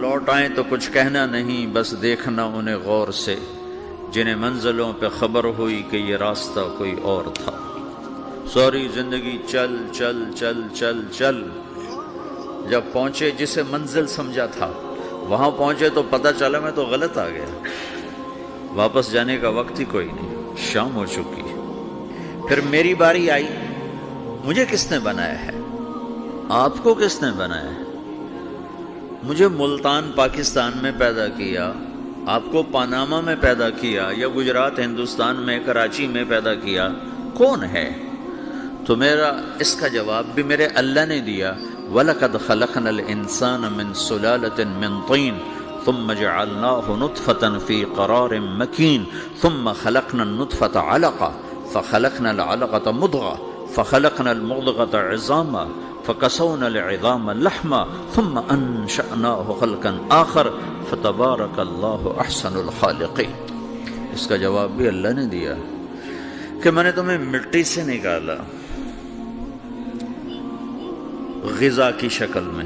لوٹ آئیں تو کچھ کہنا نہیں، بس دیکھنا انہیں غور سے، جنہیں منزلوں پہ خبر ہوئی کہ یہ راستہ کوئی اور تھا۔ ساری زندگی چل چل چل چل چل، جب پہنچے جسے منزل سمجھا تھا وہاں پہنچے تو پتہ چلا میں تو غلط آ گیا، واپس جانے کا وقت ہی کوئی نہیں، شام ہو چکی۔ پھر میری باری آئی، مجھے کس نے بنایا ہے؟ آپ کو کس نے بنایا ہے؟ مجھے ملتان پاکستان میں پیدا کیا، آپ کو پاناما میں پیدا کیا، یا گجرات ہندوستان میں کراچی میں پیدا کیا، کون ہے؟ تو میرا اس کا جواب بھی میرے اللہ نے دیا، وَلَقَدْ خَلَقْنَا الْإِنسَانَ مِنْ سُلَالَةٍ مِنْ طِينٍ ثُمَّ جَعَلْنَاهُ نُطْفَةً فِي قَرَارٍ مَكِينٍ ثُمَّ خَلَقْنَا النُّطْفَةَ عَلَقَةً فَخَلَقْنَا الْعَلَقَةَ مُضْغَةً فَخَلَقْنَا الْمُضْغَةَ عِظَامًا فَكَسَوْنَا الْعِظَامَ لَحْمًا ثُمَّ أَنشَأْنَاهُ خَلْقًا آخَرَ فَتَبَارَكَ اللَّهُ أَحْسَنُ الْخَالِقِينَ۔ اس کا جواب بھی اللہ نے دیا کہ میں نے تمہیں مٹی سے نکالا غذا کی شکل میں،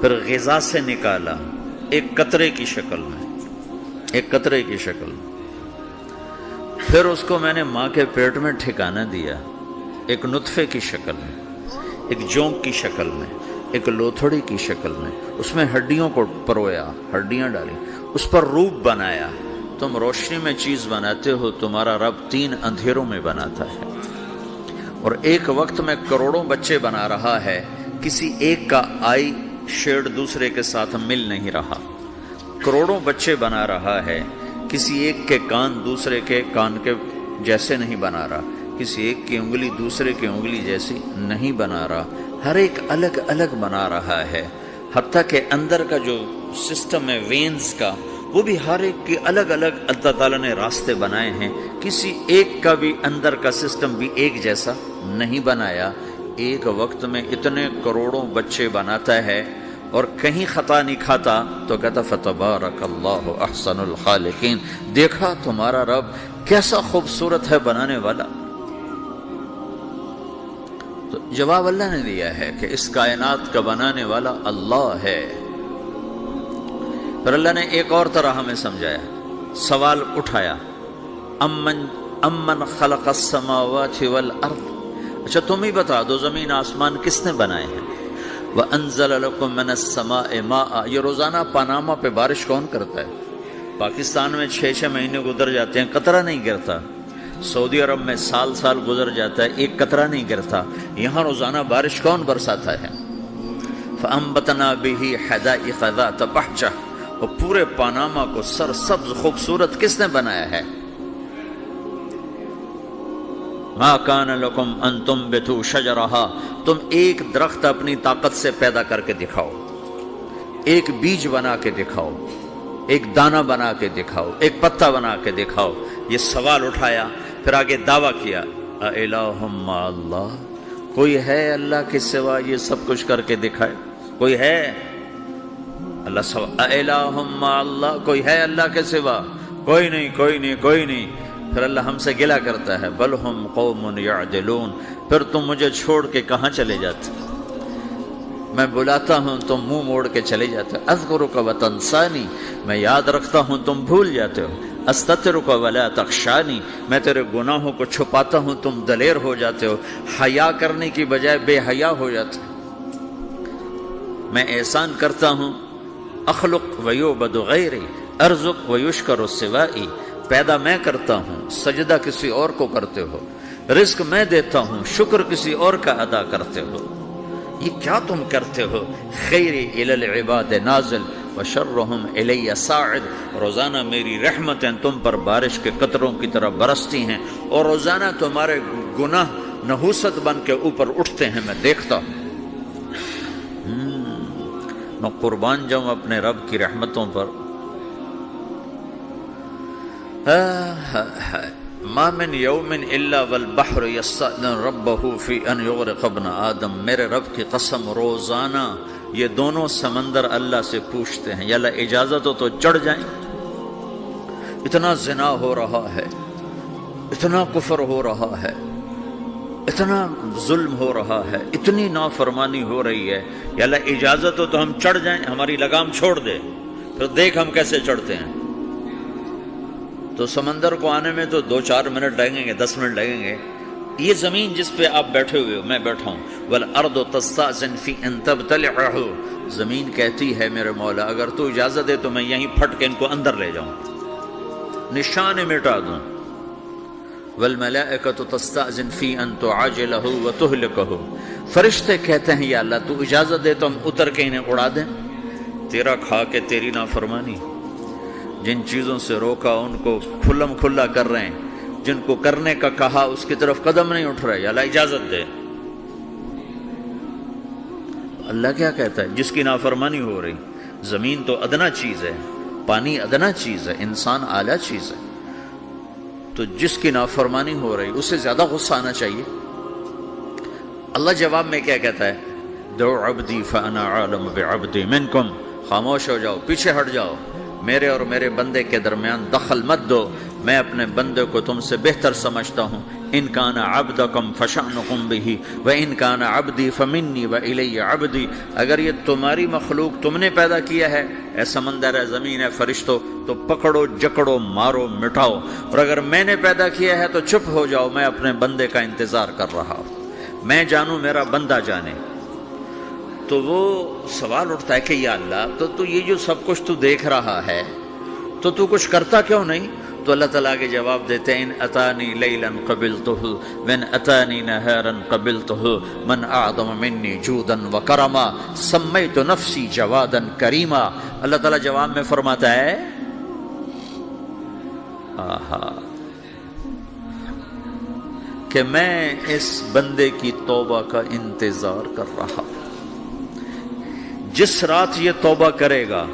پھر غذا سے نکالا ایک قطرے کی شکل میں، ایک قطرے کی شکل میں، پھر اس کو میں نے ماں کے پیٹ میں ٹھکانہ دیا ایک نطفے کی شکل میں، ایک جونک کی شکل میں، ایک لوتھڑی کی شکل میں، اس میں ہڈیوں کو پرویا، ہڈیاں ڈالی، اس پر روپ بنایا۔ تم روشنی میں چیز بناتے ہو، تمہارا رب 3 اندھیروں میں بناتا ہے، اور ایک وقت میں کروڑوں بچے بنا رہا ہے، کسی ایک کا آئی شیڈ دوسرے کے ساتھ مل نہیں رہا، کروڑوں بچے بنا رہا ہے، کسی ایک کے کان دوسرے کے کان کے جیسے نہیں بنا رہا، کسی ایک کی انگلی دوسرے کی انگلی جیسی نہیں بنا رہا، ہر ایک الگ الگ بنا رہا ہے، حتیٰ کہ اندر کا جو سسٹم ہے وینز کا، وہ بھی ہر ایک کی الگ الگ اللہ تعالیٰ نے راستے بنائے ہیں، کسی ایک کا بھی اندر کا سسٹم بھی ایک جیسا نہیں بنایا۔ ایک وقت میں اتنے کروڑوں بچے بناتا ہے اور کہیں خطا نہیں کھاتا، تو کہتا فتبارک اللہ احسن الخالقین، دیکھا تمہارا رب کیسا خوبصورت ہے بنانے والا۔ تو جواب اللہ نے دیا ہے کہ اس کائنات کا بنانے والا اللہ ہے۔ پھر اللہ نے ایک اور طرح ہمیں سمجھایا، سوال اٹھایا، امن خلق السماوات والارض، اچھا تم ہی بتا دو زمین آسمان کس نے بنائے ہیں؟ وَأَنزَلَ لَكُم مِّنَ السَّمَاءِ مَاءً، یہ روزانہ پاناما پہ بارش کون کرتا ہے؟ پاکستان میں 6 مہینے گزر جاتے ہیں، قطرہ نہیں گرتا، سعودی عرب میں سال گزر جاتا ہے، ایک قطرہ نہیں گرتا، یہاں روزانہ بارش کون برساتا ہے؟ فَأَنبَتْنَا بِهِ حَدَائِقَ ذَاتَ بَهْجَةٍ، اور پورے پاناما کو سرسبز خوبصورت کس نے بنایا ہے؟ مَا كَانَ لَكُمْ أَن تُنبِتُوا شَجَرَهَا، تم ایک درخت اپنی طاقت سے پیدا کر کے دکھاؤ، ایک بیج بنا کے دکھاؤ، ایک دانہ بنا کے دکھاؤ، ایک پتا بنا کے دکھاؤ۔ یہ سوال اٹھایا، پھر آگے دعویٰ کیا، اَإِلَٰهٌ مَّعَ اللَّهِ، کوئی ہے اللہ کے سوا یہ سب کچھ کر کے دکھائے؟ کوئی ہے؟ اللہ سوال، اَإِلَٰهٌ مَّعَ اللَّهِ، کوئی ہے اللہ کے سوا؟ کوئی نہیں، کوئی نہیں، کوئی نہیں۔ پھر اللہ ہم سے گلہ کرتا ہے، بل ہم قوم یعدلون، پھر تم مجھے چھوڑ کے کہاں چلے جاتے؟ میں بلاتا ہوں تم منہ موڑ کے چلے جاتے ہو، اذکرک وتنسانی، میں یاد رکھتا ہوں تم بھول جاتے ہو، استترک ولا تخشانی، میں تیرے گناہوں کو چھپاتا ہوں تم دلیر ہو جاتے ہو، حیا کرنے کی بجائے بے حیا ہو جاتے ہو۔ میں احسان کرتا ہوں، اخلق ویعبد غیری، ارزق ویشکر سوائی، پیدا میں کرتا ہوں، سجدہ کسی اور کو کرتے ہو، رزق میں دیتا ہوں، شکر کسی اور کا ادا کرتے ہو، یہ کیا تم کرتے ہو؟ خیری الی العباد نازل وشرہم الی صاعد، روزانہ میری رحمتیں تم پر بارش کے قطروں کی طرح برستی ہیں، اور روزانہ تمہارے گناہ نحوست بن کے اوپر اٹھتے ہیں، میں دیکھتا ہوں۔ میں قربان جاؤں اپنے رب کی رحمتوں پر۔ ما من یوم الا والبحر یستأذن ربہ فی ان یغرق ابن آدم، میرے رب کی قسم روزانہ یہ دونوں سمندر اللہ سے پوچھتے ہیں، یا اللہ اجازت ہو تو چڑھ جائیں، اتنا زنا ہو رہا ہے، اتنا کفر ہو رہا ہے، اتنا ظلم ہو رہا ہے، اتنی نافرمانی ہو رہی ہے، یا اللہ اجازت ہو تو ہم چڑھ جائیں، ہماری لگام چھوڑ دے، پھر دیکھ ہم کیسے چڑھتے ہیں۔ تو سمندر کو آنے میں تو 2-4 منٹ لگیں گے، 10 منٹ لگیں گے۔ یہ زمین جس پہ آپ بیٹھے ہوئے ہو، میں بیٹھا ہوں، والارض تستأذن فی ان تبتلعہ، زمین کہتی ہے میرے مولا اگر تو اجازت دے تو میں یہیں پھٹ کے ان کو اندر لے جاؤں، نشان مٹا دوں۔ والملائکۃ تستأذن فی ان تعاجلہ وتہلکہ، فرشتے کہتے ہیں یا اللہ تو اجازت دے تو ہم اتر کے انہیں اڑا دیں، تیرا کھا کے تیری نافرمانی۔ جن چیزوں سے روکا ان کو کھلم کھلا کر رہے ہیں، جن کو کرنے کا کہا اس کی طرف قدم نہیں اٹھ رہے، یا اللہ اجازت دے۔ اللہ کیا کہتا ہے؟ جس کی نافرمانی ہو رہی، زمین تو ادنا چیز ہے، پانی ادنا چیز ہے، انسان اعلیٰ چیز ہے، تو جس کی نافرمانی ہو رہی اس سے زیادہ غصہ آنا چاہیے۔ اللہ جواب میں کیا کہتا ہے؟ دعو عبدی فانا عالم بعبدی منکم، خاموش ہو جاؤ، پیچھے ہٹ جاؤ، میرے اور میرے بندے کے درمیان دخل مت دو، میں اپنے بندے کو تم سے بہتر سمجھتا ہوں۔ ان کان عبدکم فشأنکم بہ وان کان عبدی فمنی والی عبدی، اگر یہ تمہاری مخلوق تم نے پیدا کیا ہے، اے سمندر ہے، زمین ہے، فرشتوں، تو پکڑو جکڑو مارو مٹاؤ، اور اگر میں نے پیدا کیا ہے تو چپ ہو جاؤ، میں اپنے بندے کا انتظار کر رہا ہوں، میں جانوں میرا بندہ جانے۔ تو وہ سوال اٹھتا ہے کہ یا اللہ تو یہ جو سب کچھ تو دیکھ رہا ہے تو کچھ کرتا کیوں نہیں؟ تو اللہ تعالیٰ کے جواب دیتے ہیں ان اتانی لیلا قبلتہ وان اتانی نہارا قبلتہ من اعظم منی جودا وکرما سمیت نفسی جوادا کریما۔ اللہ تعالیٰ جواب میں فرماتا ہے کہ میں اس بندے کی توبہ کا انتظار کر رہا ہوں، جس رات یہ توبہ کرے گا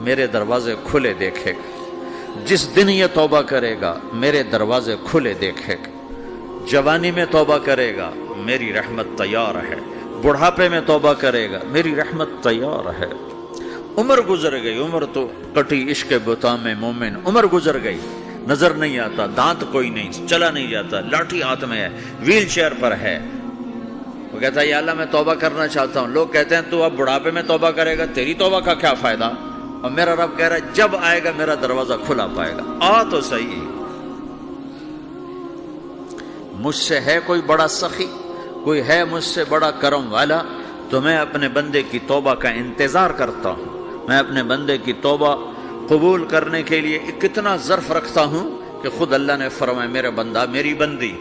میرے دروازے کھلے دیکھے گا، جس دن یہ توبہ کرے گا میرے دروازے کھلے دیکھے گا، جوانی میں توبہ کرے گا میری رحمت تیار ہے، بڑھاپے میں توبہ کرے گا میری رحمت تیار ہے۔ عمر گزر گئی، عمر تو کٹی عشق بتا میں مومن، عمر گزر گئی، نظر نہیں آتا، دانت کوئی نہیں، چلا نہیں جاتا، لاٹھی ہاتھ میں ہے، ویل چیئر پر ہے، وہ کہتا ہے یا اللہ میں توبہ کرنا چاہتا ہوں۔ لوگ کہتے ہیں تو اب بڑھاپے میں توبہ کرے گا، تیری توبہ کا کیا فائدہ؟ اور میرا رب کہہ رہا ہے جب آئے گا میرا دروازہ کھلا پائے گا، آ تو صحیح۔ مجھ سے ہے کوئی بڑا سخی، کوئی ہے مجھ سے بڑا کرم والا، تو میں اپنے بندے کی توبہ کا انتظار کرتا ہوں، میں اپنے بندے کی توبہ قبول کرنے کے لیے کتنا ظرف رکھتا ہوں کہ خود اللہ نے فرمایا میرا بندہ میری بندی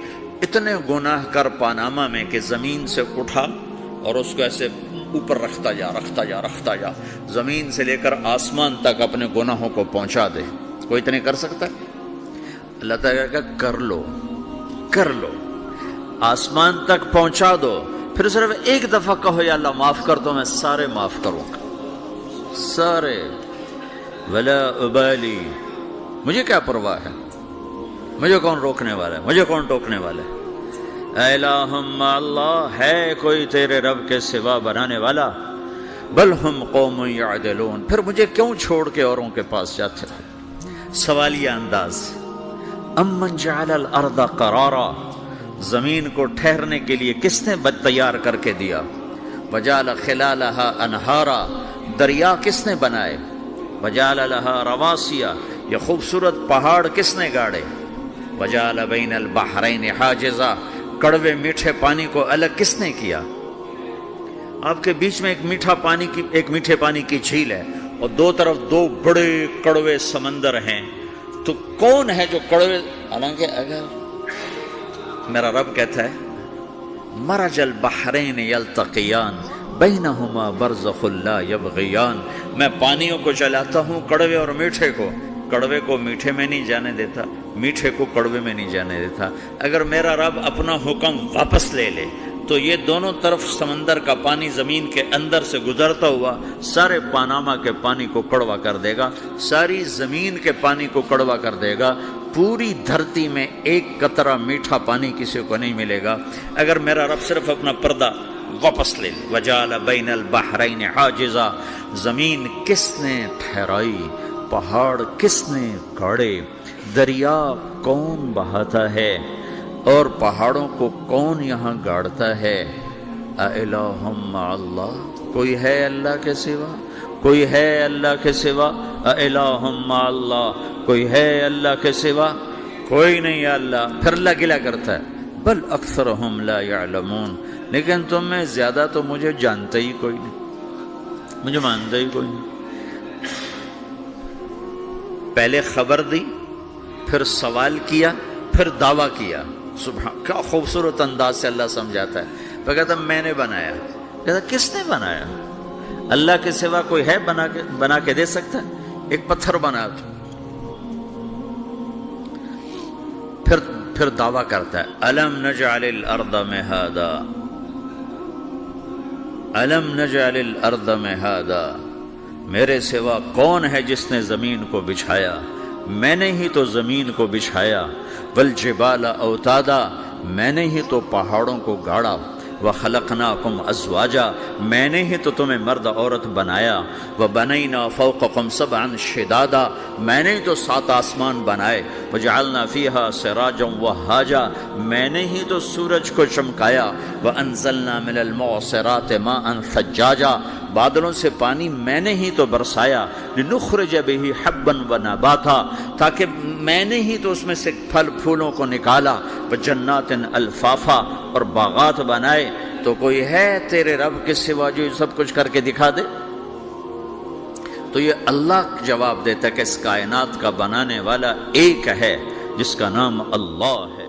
اتنے گناہ کر پاناما میں کہ زمین سے اٹھا اور اس کو ایسے اوپر رکھتا جا، زمین سے لے کر آسمان تک اپنے گناہوں کو پہنچا دے۔ کوئی اتنے کر سکتا ہے؟ اللہ تعالیٰ کہ کر لو، آسمان تک پہنچا دو، پھر صرف ایک دفعہ کہو یا اللہ معاف کر دو، میں سارے معاف کروں گا، سارے، ولا ابالی، مجھے کیا پرواہ ہے، مجھے کون روکنے والا ہے، مجھے کون ٹوکنے والا ہے۔ اے الہم اللہ، ہے کوئی تیرے رب کے سوا بنانے والا؟ بل ہم قوم یعدلون، پھر مجھے کیوں چھوڑ کے اوروں کے پاس جاتے ہو؟ سوالیہ انداز۔ امن جعل الارض قرارا، زمین کو ٹھہرنے کے لیے کس نے تیار کر کے دیا؟ وجعل خلالہا انہارا، دریا کس نے بنائے؟ وجعل لہا رواسیا، یہ خوبصورت پہاڑ کس نے گاڑے؟ وجعل بین البحرین حاجزا، کڑوے میٹھے پانی کو الگ کس نے کیا؟ آپ کے بیچ میں ایک میٹھے پانی کی جھیل ہے اور دو طرف دو بڑے کڑوے سمندر ہیں، تو کون ہے جو کڑوے؟ حالانکہ اگر میرا رب کہتا ہے مرج البحرین یلتقیان بینہما برزخ لا یبغیان، میں پانیوں کو چلاتا ہوں، کڑوے اور میٹھے کو، کڑوے کو میٹھے میں نہیں جانے دیتا، میٹھے کو کڑوے میں نہیں جانے دیتا۔ اگر میرا رب اپنا حکم واپس لے لے تو یہ دونوں طرف سمندر کا پانی زمین کے اندر سے گزرتا ہوا سارے پاناما کے پانی کو کڑوا کر دے گا، ساری زمین کے پانی کو کڑوا کر دے گا، پوری دھرتی میں ایک قطرہ میٹھا پانی کسی کو نہیں ملے گا اگر میرا رب صرف اپنا پردہ واپس لے لے۔ وجعل بین البحرین حاجزا، زمین کس نے ٹھہرائی، پہاڑ کس نے گاڑے، دریا کون بہاتا ہے؟ اور پہاڑوں کو کون یہاں گاڑتا ہے؟ اِلَٰهٌ مَّعَ اللَّهِ، کوئی ہے اللہ کے سوا؟ کوئی ہے اللہ کے سوا؟ اِلَٰهٌ مَّعَ اللَّهِ، کوئی ہے اللہ کے سوا؟ کوئی نہیں ہے اللہ۔ پھر اللہ گلہ کرتا ہے بل اکثرہم لا یعلمون، لیکن تم میں زیادہ تو مجھے جانتا ہی کوئی نہیں، مجھے مانتا ہی کوئی نہیں۔ پہلے خبر دی، پھر سوال کیا، پھر دعویٰ کیا۔ سبحان، کیا خوبصورت انداز سے اللہ سمجھاتا ہے۔ وہ کہتا میں نے بنایا، کہتا کس نے بنایا؟ اللہ کے سوا کوئی ہے بنا کے دے سکتا ہے؟ ایک پتھر بنا تو پھر دعویٰ کرتا ہے الم نجعل الارض مہادا، الم نجعل الارض مہادا، میرے سوا کون ہے جس نے زمین کو بچھایا؟ میں نے ہی تو زمین کو بچھایا۔ والجبال اوتادا، میں نے ہی تو پہاڑوں کو گاڑا۔ وخلقناکم ازواجا، میں نے ہی تو تمہیں مرد عورت بنایا۔ وبنینا فوقکم سبعا شدادا، میں نے ہی تو 7 آسمان بنائے۔ وجعلنا فیہا سراجا وہاجا، میں نے ہی تو سورج کو چمکایا۔ وانزلنا من المعصرات ماء ثجاجا، بادلوں سے پانی میں نے ہی تو برسایا۔ لنخرج بہ حبا ونباتا، تاکہ میں نے ہی تو اس میں سے پھل پھولوں کو نکالا۔ وجنات الفافا، اور باغات بنائے۔ تو کوئی ہے تیرے رب کے سوا جو سب کچھ کر کے دکھا دے؟ تو یہ اللہ جواب دیتا ہے کہ اس کائنات کا بنانے والا ایک ہے جس کا نام اللہ ہے۔